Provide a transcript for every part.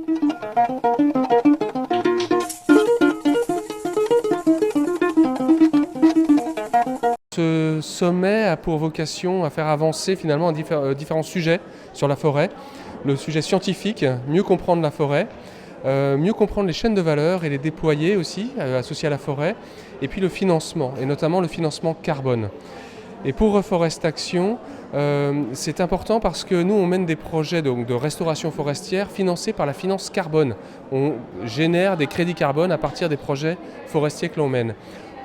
Ce sommet a pour vocation à faire avancer finalement différents sujets sur la forêt. Le sujet scientifique, mieux comprendre la forêt, mieux comprendre les chaînes de valeur et les déployer aussi, associés à la forêt, et puis le financement, et notamment le financement carbone. Et pour Reforestation, c'est important parce que nous, on mène des projets de restauration forestière financés par la finance carbone. On génère des crédits carbone à partir des projets forestiers que l'on mène.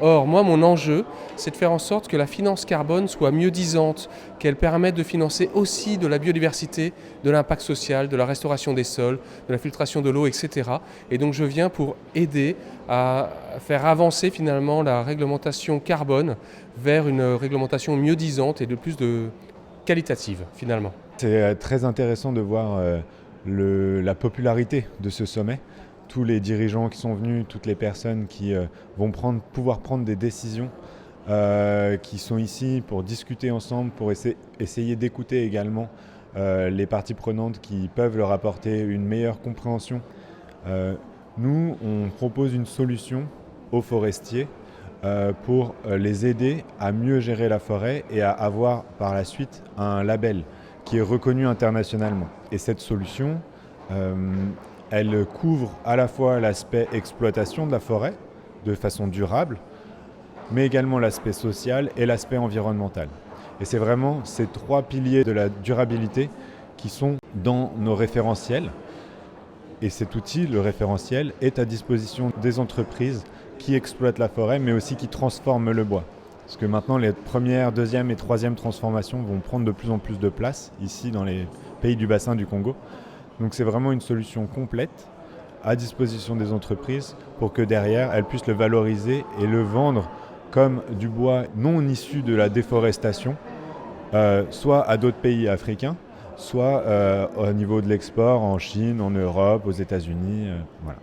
Or, moi, mon enjeu, c'est de faire en sorte que la finance carbone soit mieux-disante, qu'elle permette de financer aussi de la biodiversité, de l'impact social, de la restauration des sols, de la filtration de l'eau, etc. Et donc, je viens pour aider à faire avancer finalement la réglementation carbone vers une réglementation mieux-disante et de plus de qualitative, finalement. C'est très intéressant de voir la popularité de ce sommet. Tous les dirigeants qui sont venus, toutes les personnes qui vont pouvoir prendre des décisions, qui sont ici pour discuter ensemble, pour essayer d'écouter également les parties prenantes qui peuvent leur apporter une meilleure compréhension. Nous, on propose une solution aux forestiers pour les aider à mieux gérer la forêt et à avoir par la suite un label qui est reconnu internationalement. Et cette solution, elle couvre à la fois l'aspect exploitation de la forêt de façon durable, mais également l'aspect social et l'aspect environnemental. Et c'est vraiment ces trois piliers de la durabilité qui sont dans nos référentiels. Et cet outil, le référentiel, est à disposition des entreprises qui exploitent la forêt, mais aussi qui transforment le bois. Parce que maintenant, les premières, deuxième et troisième transformations vont prendre de plus en plus de place ici dans les pays du bassin du Congo. Donc c'est vraiment une solution complète à disposition des entreprises pour que derrière, elles puissent le valoriser et le vendre comme du bois non issu de la déforestation, soit à d'autres pays africains, soit au niveau de l'export en Chine, en Europe, aux États-Unis. Voilà.